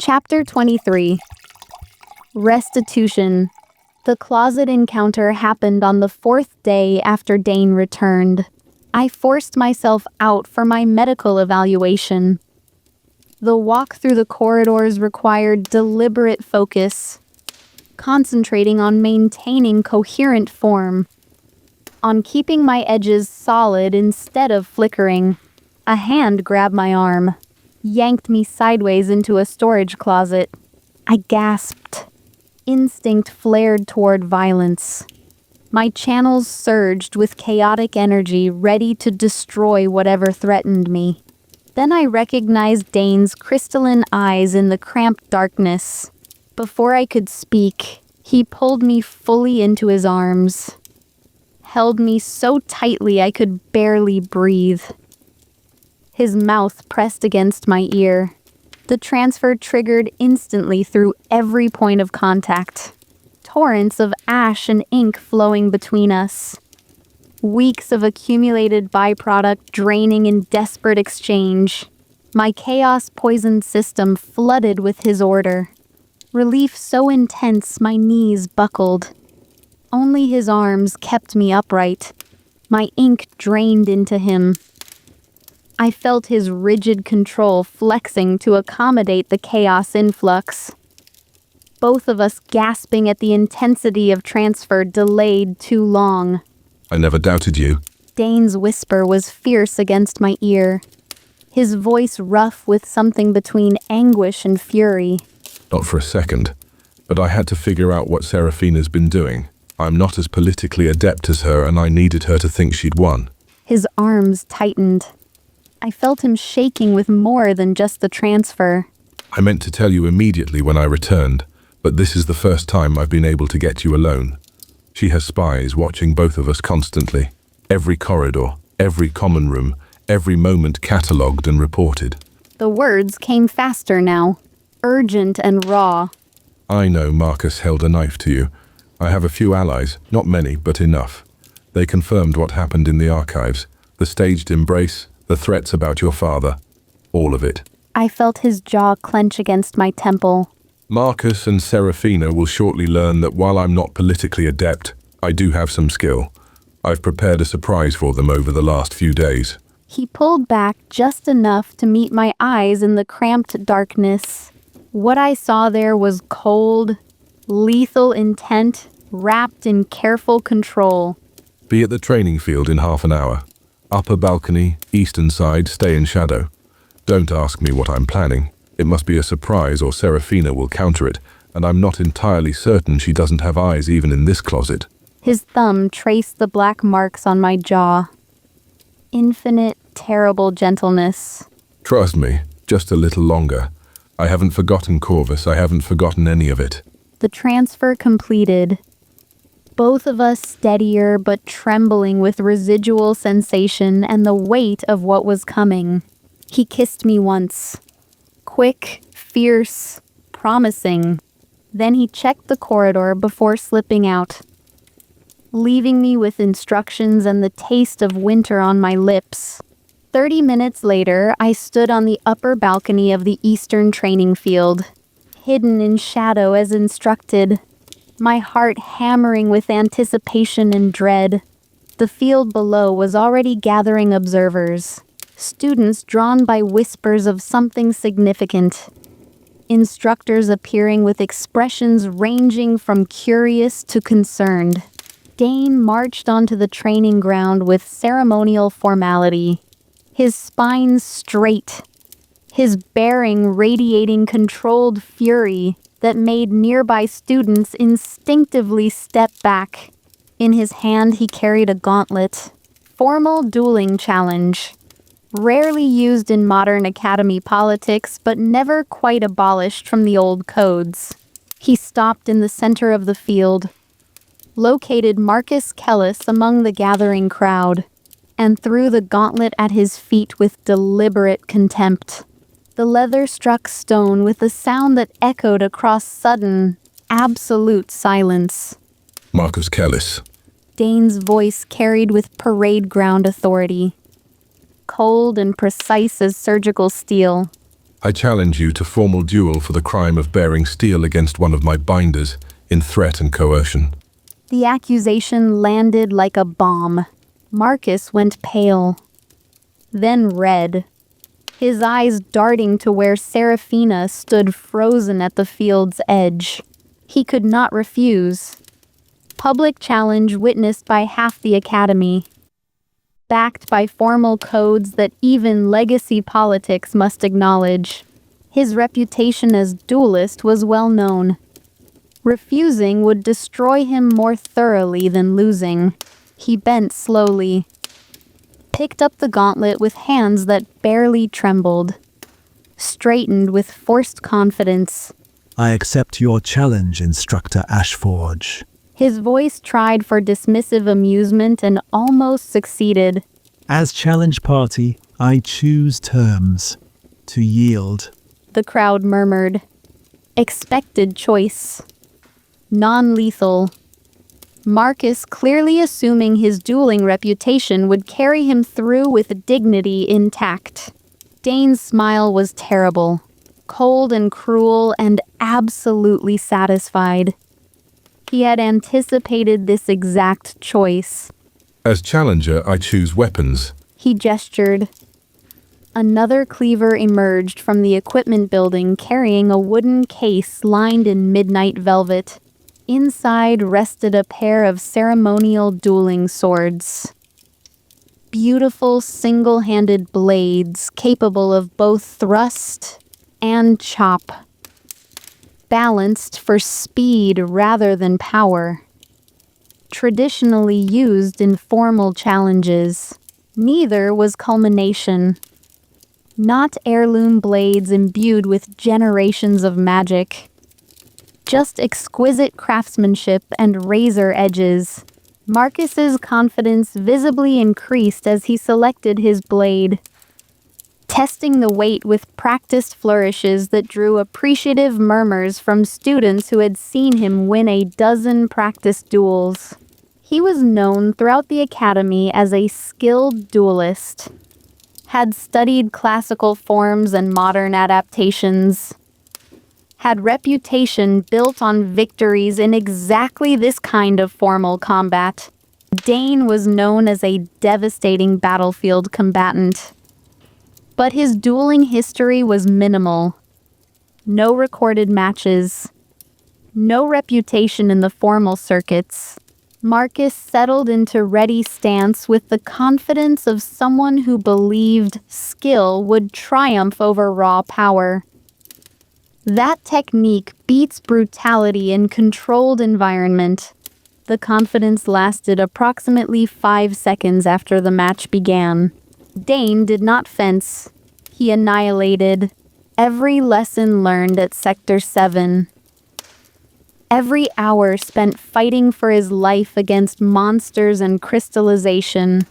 Chapter 23. Restitution. The closet encounter happened on the 4th day after Dane returned. I forced myself out for my medical evaluation. The walk through the corridors required deliberate focus, concentrating on maintaining coherent form, on keeping my edges solid instead of flickering. A hand grabbed my arm, yanked me sideways into a storage closet. I gasped. Instinct flared toward violence. My channels surged with chaotic energy, ready to destroy whatever threatened me. Then I recognized Dane's crystalline eyes in the cramped darkness. Before I could speak, he pulled me fully into his arms, held me so tightly I could barely breathe. His mouth pressed against my ear. The transfer triggered instantly through every point of contact. Torrents of ash and ink flowing between us. Weeks of accumulated byproduct draining in desperate exchange. My chaos-poisoned system flooded with his order. Relief so intense my knees buckled. Only his arms kept me upright. My ink drained into him. I felt his rigid control flexing to accommodate the chaos influx. Both of us gasping at the intensity of transfer delayed too long. I never doubted you. Dane's whisper was fierce against my ear, his voice rough with something between anguish and fury. Not for a second, but I had to figure out what Seraphina's been doing. I'm not as politically adept as her, and I needed her to think she'd won. His arms tightened. I felt him shaking with more than just the transfer. I meant to tell you immediately when I returned, but this is the first time I've been able to get you alone. She has spies watching both of us constantly. Every corridor, every common room, every moment catalogued and reported. The words came faster now, urgent and raw. I know Marcus held a knife to you. I have a few allies, not many, but enough. They confirmed what happened in the archives. The staged embrace, the threats about your father. All of it. I felt his jaw clench against my temple. Marcus and Seraphina will shortly learn that while I'm not politically adept, I do have some skill. I've prepared a surprise for them over the last few days. He pulled back just enough to meet my eyes in the cramped darkness. What I saw there was cold, lethal intent wrapped in careful control. Be at the training field in half an hour. Upper balcony, eastern side, stay in shadow. Don't ask me what I'm planning. It must be a surprise or Seraphina will counter it, and I'm not entirely certain she doesn't have eyes even in this closet. His thumb traced the black marks on my jaw. Infinite, terrible gentleness. Trust me, just a little longer. I haven't forgotten Corvus, I haven't forgotten any of it. The transfer completed. Both of us steadier but trembling with residual sensation and the weight of what was coming. He kissed me once. Quick, fierce, promising. Then he checked the corridor before slipping out, leaving me with instructions and the taste of winter on my lips. 30 minutes later, I stood on the upper balcony of the eastern training field, hidden in shadow as instructed, my heart hammering with anticipation and dread. The field below was already gathering observers, students drawn by whispers of something significant, instructors appearing with expressions ranging from curious to concerned. Dane marched onto the training ground with ceremonial formality, his spine straight, his bearing radiating controlled fury that made nearby students instinctively step back. In his hand he carried a gauntlet, formal dueling challenge, rarely used in modern academy politics but never quite abolished from the old codes. He stopped in the center of the field, located Marcus Kellis among the gathering crowd, and threw the gauntlet at his feet with deliberate contempt. The leather struck stone with a sound that echoed across sudden, absolute silence. Marcus Kellis. Dane's voice carried with parade ground authority, cold and precise as surgical steel. I challenge you to formal duel for the crime of bearing steel against one of my binders in threat and coercion. The accusation landed like a bomb. Marcus went pale, then red, his eyes darting to where Seraphina stood frozen at the field's edge. He could not refuse. Public challenge witnessed by half the Academy, backed by formal codes that even legacy politics must acknowledge. His reputation as duelist was well known. Refusing would destroy him more thoroughly than losing. He bent slowly, picked up the gauntlet with hands that barely trembled, straightened with forced confidence. I accept your challenge, Instructor Ashforge. His voice tried for dismissive amusement and almost succeeded. As challenge party, I choose terms. To yield. The crowd murmured. Expected choice. Non-lethal. Marcus, clearly assuming his dueling reputation would carry him through with dignity intact. Dane's smile was terrible, cold and cruel and absolutely satisfied. He had anticipated this exact choice. As challenger, I choose weapons. He gestured. Another cleaver emerged from the equipment building carrying a wooden case lined in midnight velvet. Inside rested a pair of ceremonial dueling swords. Beautiful single-handed blades capable of both thrust and chop. Balanced for speed rather than power. Traditionally used in formal challenges, neither was culmination. Not heirloom blades imbued with generations of magic. Just exquisite craftsmanship and razor edges. Marcus's confidence visibly increased as he selected his blade, testing the weight with practiced flourishes that drew appreciative murmurs from students who had seen him win a dozen practice duels. He was known throughout the academy as a skilled duelist, had studied classical forms and modern adaptations, had reputation built on victories in exactly this kind of formal combat. Dane was known as a devastating battlefield combatant. But his dueling history was minimal. No recorded matches. No reputation in the formal circuits. Marcus settled into ready stance with the confidence of someone who believed skill would triumph over raw power. That technique beats brutality in controlled environment. The confidence lasted approximately 5 seconds after the match began. Dane did not fence. He annihilated every lesson learned at Sector 7. Every hour spent fighting for his life against monsters and crystallization.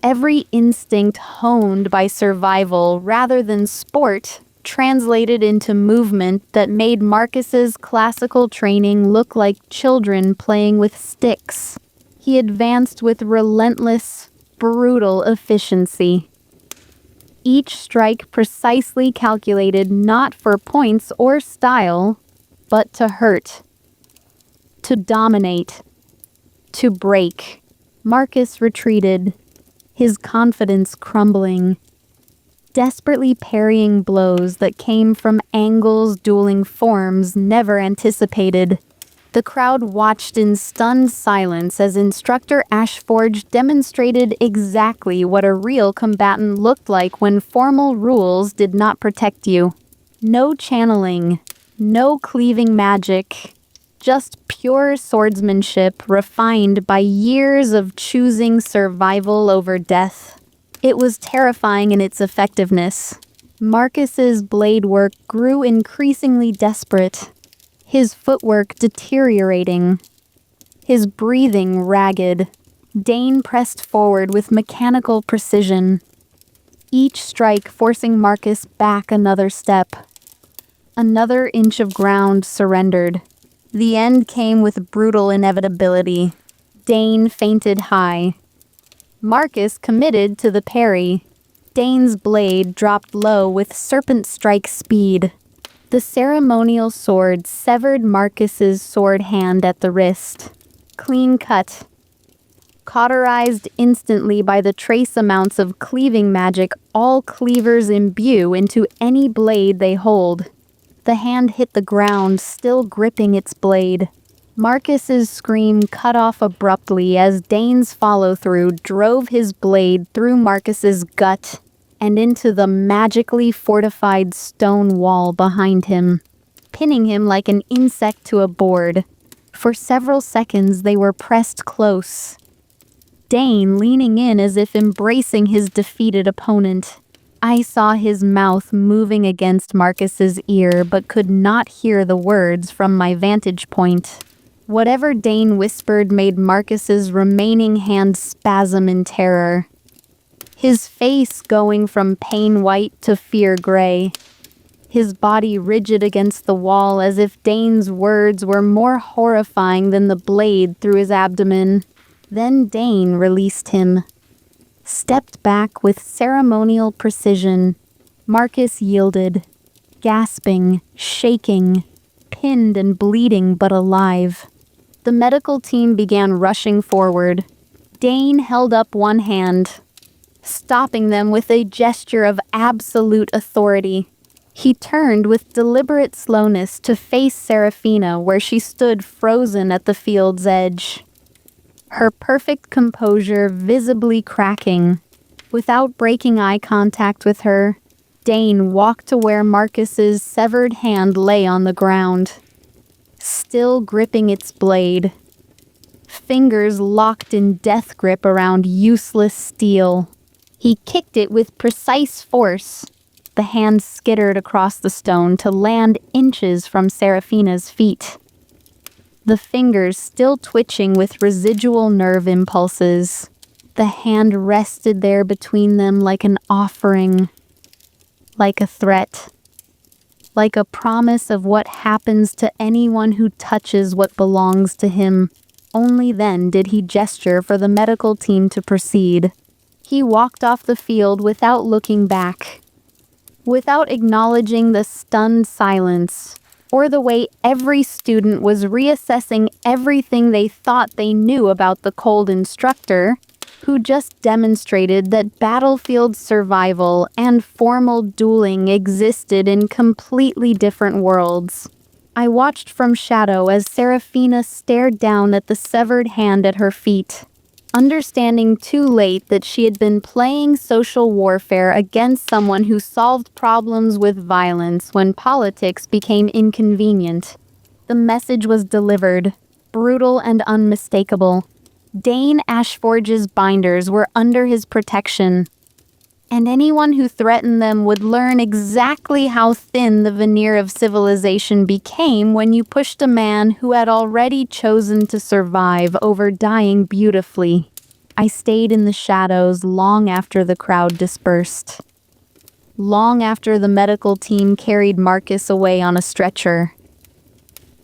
Every instinct honed by survival rather than sport translated into movement that made Marcus's classical training look like children playing with sticks. He advanced with relentless, brutal efficiency. Each strike precisely calculated not for points or style, but to hurt, to dominate, to break. Marcus retreated, his confidence crumbling, desperately parrying blows that came from angles dueling forms never anticipated. The crowd watched in stunned silence as Instructor Ashforge demonstrated exactly what a real combatant looked like when formal rules did not protect you. No channeling, no cleaving magic, just pure swordsmanship refined by years of choosing survival over death. It was terrifying in its effectiveness. Marcus's blade work grew increasingly desperate, his footwork deteriorating, his breathing ragged. Dane pressed forward with mechanical precision, each strike forcing Marcus back another step. Another inch of ground surrendered. The end came with brutal inevitability. Dane fainted high. Marcus committed to the parry. Dane's blade dropped low with serpent strike speed. The ceremonial sword severed Marcus's sword hand at the wrist. Clean cut. Cauterized instantly by the trace amounts of cleaving magic all cleavers imbue into any blade they hold. The hand hit the ground, still gripping its blade. Marcus's scream cut off abruptly as Dane's follow-through drove his blade through Marcus's gut and into the magically fortified stone wall behind him, pinning him like an insect to a board. For several seconds they were pressed close, Dane leaning in as if embracing his defeated opponent. I saw his mouth moving against Marcus's ear but could not hear the words from my vantage point. Whatever Dane whispered made Marcus's remaining hand spasm in terror, his face going from pain white to fear gray, his body rigid against the wall as if Dane's words were more horrifying than the blade through his abdomen. Then Dane released him, stepped back with ceremonial precision. Marcus yielded, gasping, shaking, pinned and bleeding but alive. The medical team began rushing forward. Dane held up one hand, stopping them with a gesture of absolute authority. He turned with deliberate slowness to face Seraphina where she stood frozen at the field's edge, her perfect composure visibly cracking. Without breaking eye contact with her, Dane walked to where Marcus's severed hand lay on the ground, still gripping its blade, fingers locked in death grip around useless steel. He kicked it with precise force. The hand skittered across the stone to land inches from Seraphina's feet, the fingers still twitching with residual nerve impulses. The hand rested there between them like an offering, like a threat, like a promise of what happens to anyone who touches what belongs to him. Only then did he gesture for the medical team to proceed. He walked off the field without looking back, without acknowledging the stunned silence, or the way every student was reassessing everything they thought they knew about the cold instructor, who just demonstrated that battlefield survival and formal dueling existed in completely different worlds. I watched from shadow as Seraphina stared down at the severed hand at her feet, understanding too late that she had been playing social warfare against someone who solved problems with violence when politics became inconvenient. The message was delivered, brutal and unmistakable. Dane Ashforge's binders were under his protection, and anyone who threatened them would learn exactly how thin the veneer of civilization became when you pushed a man who had already chosen to survive over dying beautifully. I stayed in the shadows long after the crowd dispersed, long after the medical team carried Marcus away on a stretcher,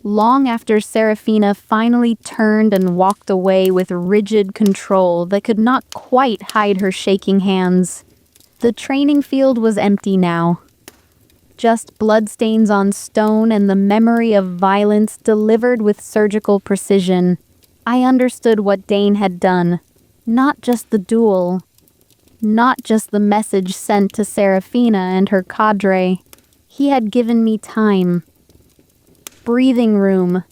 long after Seraphina finally turned and walked away with rigid control that could not quite hide her shaking hands. The training field was empty now. Just bloodstains on stone and the memory of violence delivered with surgical precision. I understood what Dane had done. Not just the duel. Not just the message sent to Seraphina and her cadre. He had given me time, breathing room,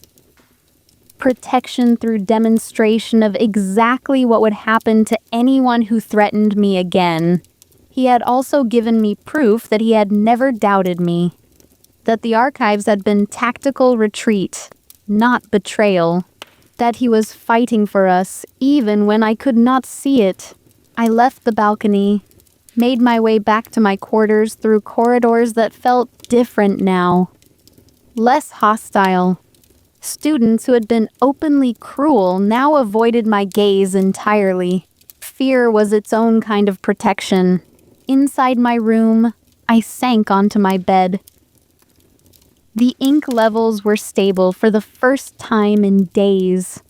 protection through demonstration of exactly what would happen to anyone who threatened me again. He had also given me proof that he had never doubted me, that the archives had been tactical retreat, not betrayal, that he was fighting for us even when I could not see it. I left the balcony, made my way back to my quarters through corridors that felt different now, less hostile. Students who had been openly cruel now avoided my gaze entirely. Fear was its own kind of protection. Inside my room, I sank onto my bed. The ink levels were stable for the first time in days.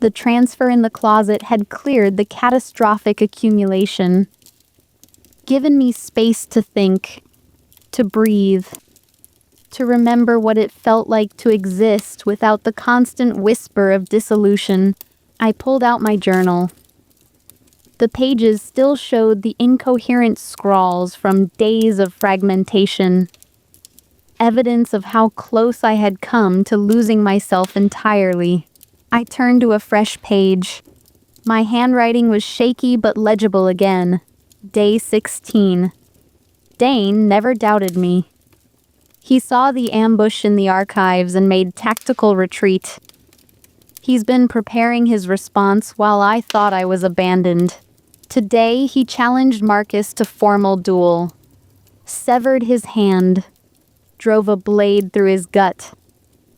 The transfer in the closet had cleared the catastrophic accumulation. given me space to think, to breathe, to remember what it felt like to exist without the constant whisper of dissolution. I pulled out my journal. The pages still showed the incoherent scrawls from days of fragmentation, evidence of how close I had come to losing myself entirely. I turned to a fresh page. My handwriting was shaky but legible again. Day 16. Dane never doubted me. He saw the ambush in the archives and made tactical retreat. He's been preparing his response while I thought I was abandoned. Today, he challenged Marcus to formal duel, severed his hand, drove a blade through his gut,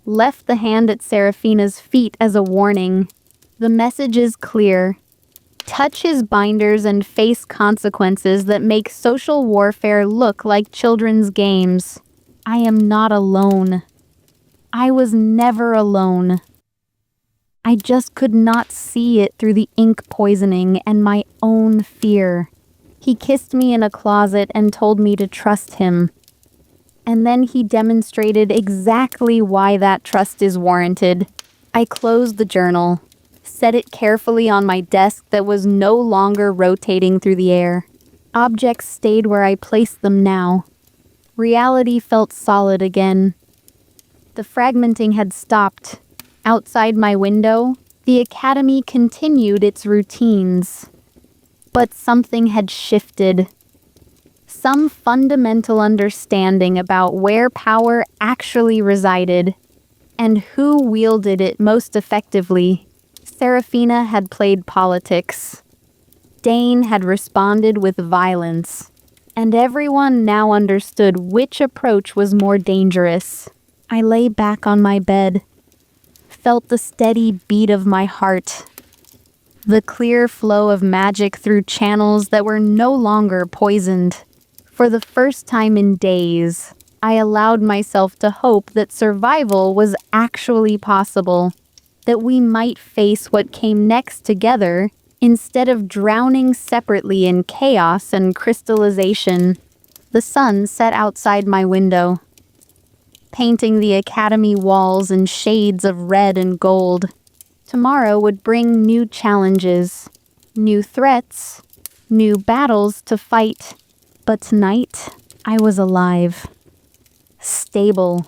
left the hand at Seraphina's feet as a warning. The message is clear. Touch his binders and face consequences that make social warfare look like children's games. I am not alone. I was never alone. I just could not see it through the ink poisoning and my own fear. He kissed me in a closet and told me to trust him. And then he demonstrated exactly why that trust is warranted. I closed the journal, set it carefully on my desk that was no longer rotating through the air. Objects stayed where I placed them now. Reality felt solid again. The fragmenting had stopped. Outside my window, the academy continued its routines. But something had shifted. Some fundamental understanding about where power actually resided and who wielded it most effectively. Seraphina had played politics. Dane had responded with violence. And everyone now understood which approach was more dangerous. I lay back on my bed, felt the steady beat of my heart, the clear flow of magic through channels that were no longer poisoned. For the first time in days, I allowed myself to hope that survival was actually possible, that we might face what came next together instead of drowning separately in chaos and crystallization. The sun set outside my window, painting the academy walls in shades of red and gold. Tomorrow would bring new challenges, new threats, new battles to fight. But tonight, I was alive, stable,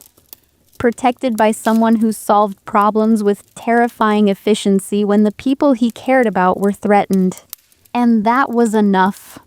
protected by someone who solved problems with terrifying efficiency when the people he cared about were threatened. And that was enough.